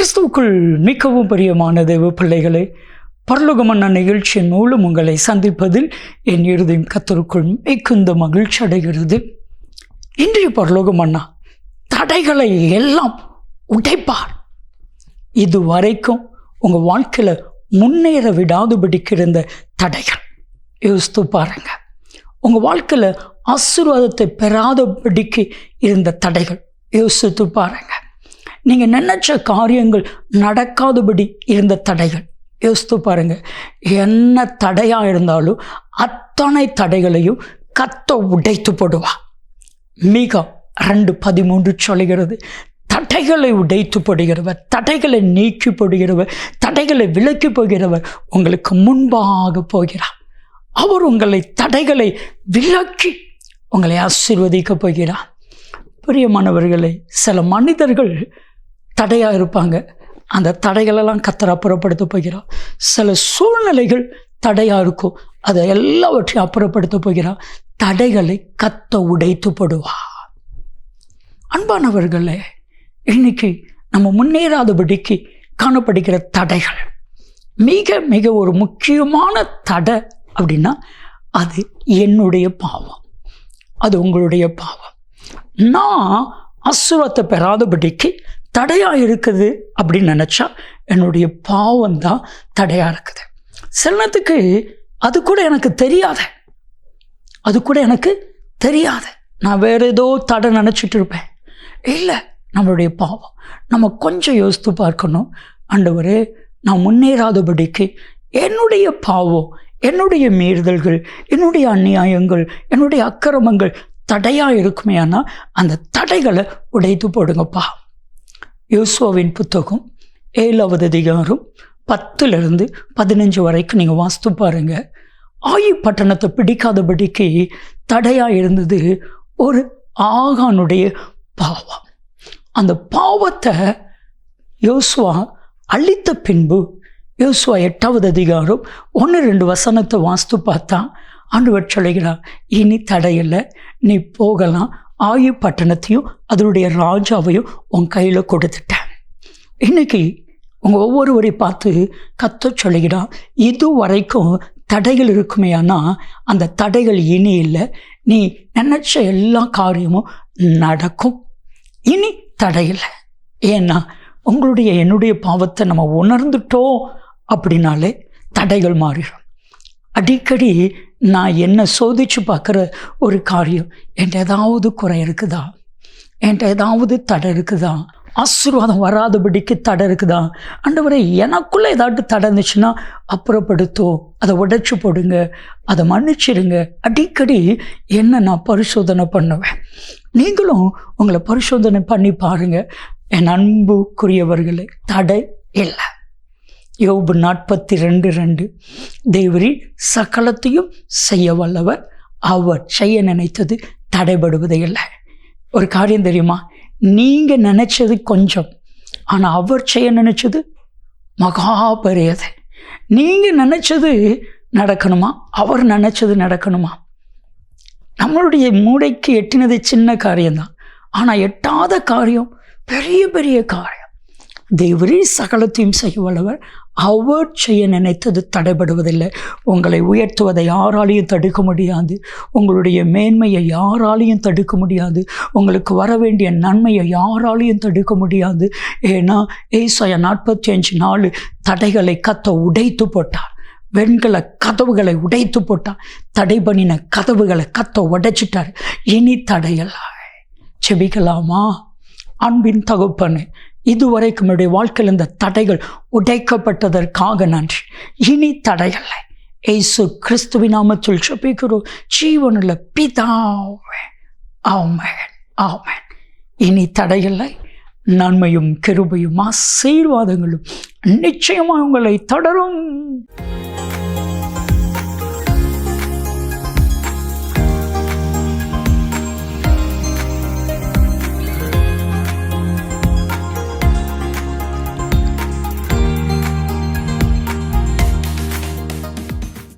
கிறிஸ்துவுக்குள் மிகவும் பிரியமான தேவ பிள்ளைகளை, பரலோகமன்னா நிகழ்ச்சியின் மூலம் உங்களை சந்திப்பதில் என் இருதயம் கர்த்தருக்குள் மிகுந்த மகிழ்ச்சி அடைகிறது. இன்றைய பரலோகமன்னா தடைகளை எல்லாம் உடைப்பார். இதுவரைக்கும் உங்கள் வாழ்க்கையில் முன்னேற விடாதுபடிக்கு இருந்த தடைகள் யோசித்து பாருங்க. உங்கள் வாழ்க்கையில் ஆசீர்வாதத்தை பெறாதபடிக்கு இருந்த தடைகள் யோசித்து பாருங்க. நீங்கள் நினைச்ச காரியங்கள் நடக்காதபடி இருந்த தடைகள் யோசித்து பாருங்கள். என்ன தடையாக இருந்தாலும் அத்தனை தடைகளையும் கர்த்தர் உடைத்து போடுவா. மீகா 2:13 சொல்லுகிறது, தடைகளை உடைத்து போடுகிறவர், தடைகளை நீக்கி போடுகிறவர், தடைகளை விலக்கி போகிறவர் உங்களுக்கு முன்பாக போகிறார். அவர் உங்களை தடைகளை விலக்கி உங்களை ஆசீர்வதிக்க போகிறார். பிரியமானவர்களே, சில மனிதர்கள் தடையாக இருப்பாங்க. அந்த தடைகளெல்லாம் கர்த்தர் அப்புறப்படுத்த போகிறார். சில சூழ்நிலைகள் தடையாக இருக்கும், அதை எல்லாவற்றையும் அப்புறப்படுத்த போகிறார். தடைகளை கர்த்தர் உடைத்து போடுவா. அன்பானவர்களே, இன்னைக்கு நம்ம முன்னேறாதபடிக்கு காணப்படுகிற தடைகள் மிக மிக ஒரு முக்கியமான தடை அப்படின்னா அது என்னுடைய பாவம், அது உங்களுடைய பாவம். நான் ஆசீர்வாதத்தை பெறாதபடிக்கு தடையாக இருக்குது அப்படின்னு நினச்சா என்னுடைய பாவம் தான் தடையாக இருக்குது. சிலத்துக்கு அது கூட எனக்கு தெரியாத நான் வேறு ஏதோ தடை நினச்சிட்டு இருப்பேன். இல்லை, நம்மளுடைய பாவம். நம்ம கொஞ்சம் யோசித்து பார்க்கணும். ஆண்டவரே, நான் முன்னேறாதபடிக்கு என்னுடைய பாவம், என்னுடைய மீறுதல்கள், என்னுடைய அநியாயங்கள், என்னுடைய அக்கிரமங்கள் தடையாக இருக்குமே. ஆனால் அந்த தடைகளை உடைத்து போடுங்கப்பா. யோசுவாவின் புத்தகம் 7வது அதிகாரம் 10-15 வரைக்கும் நீங்கள் வாசித்து பாருங்க. ஆயி பட்டணத்தை பிடிக்காதபடிக்கு தடையாக இருந்தது ஒரு ஆகானுடைய பாவம். அந்த பாவத்தை யோசுவா அழித்த பின்பு யோசுவா 8வது அதிகாரம் 1-2 வசனத்தை வாசித்து பார்த்தா ஆண்டவர் சொல்லுகிறார், இனி தடையில்லை, நீ போகலாம், ஆயி பட்டணத்தையும் அதனுடைய ராஜாவையும் உன் கையில் கொடுத்துட்டேன். இன்னைக்கு உங்கள் ஒவ்வொருவரையும் பார்த்து கர்த்தர் சொல்லுகிறார், இது வரைக்கும் தடைகள் இருக்குமே, ஆனால் அந்த தடைகள் இனி இல்லை. நீ நினைச்ச எல்லா காரியமும் நடக்கும். இனி தடையில்லை. ஏன்னா உங்களுடைய என்னுடைய பாவத்தை நம்ம உணர்ந்துட்டோம் அப்படின்னாலே தடைகள் மாறிடும். அடிக்கடி நான் என்ன சோதிச்சு பார்க்குற ஒரு காரியம், என்கிட்ட ஏதாவது குறை இருக்குதா, என்கிட்ட ஏதாவது தடை இருக்குதா, ஆசீர்வாதம் வராதபடிக்கு தடை இருக்குதா. ஆண்டவரே, எனக்குள்ளே ஏதாவது தடை இருந்துச்சுன்னா அப்புறப்படுத்தும், அதை உடைச்சு போடுங்க, அதை மன்னிச்சிடுங்க. அடிக்கடி என்ன நான் பரிசோதனை பண்ணுவேன். நீங்களும் உங்களை பரிசோதனை பண்ணி பாருங்கள். என் அன்புக்குரியவர்களே, தடை இல்லை. யோபு 42:2 தேவரீ சகலத்தையும் செய்ய வல்லவர், அவர் செய்ய நினைத்தது தடைபடுவதே இல்லை. ஒரு காரியம் தெரியுமா, நீங்கள் நினைச்சது கொஞ்சம், ஆனால் அவர் செய்ய நினைச்சது மகா பெரியது. நீங்கள் நினைச்சது நடக்கணுமா, அவர் நினைச்சது நடக்கணுமா? நம்மளுடைய மூளைக்கு எட்டினது சின்ன காரியம்தான், ஆனால் எட்டாத காரியம் பெரிய பெரிய காரியம். தேவரீ சகலத்தையும் செய்ய வல்லவர், அவர் செய்ய நினைத்தது தடைபடுவதில்லை. உங்களை உயர்த்துவதை யாராலையும் தடுக்க முடியாது. உங்களுடைய மேன்மையை யாராலையும் தடுக்க முடியாது. உங்களுக்கு வர வேண்டிய நன்மையை யாராலையும் தடுக்க முடியாது. ஏன்னா ஏசாயா 45:4 தடைகளை கர்த்தர் உடைத்து போட்டார். வெண்கல கதவுகளை உடைத்து போட்டார். தடை பண்ணின கதவுகளை கர்த்தர் உடைச்சிட்டார். இனி தடையல்ல. செபிக்கலாமா? அன்பின் தகப்பனே, இதுவரைக்கும் என்னுடைய வாழ்க்கையில் இந்த தடைகள் உடைக்கப்பட்டதற்காக நன்றி. இனி தடைகளை இயேசு கிறிஸ்துவின் நாமத்தில் ஜெபிக்கிறோம், ஜீவனுள்ள பிதாவே. ஆமென், ஆமென். இனி தடைகளை நன்மையும் கிருபையும் ஆசீர்வாதங்களும் நிச்சயமாக உங்களை தொடரும்.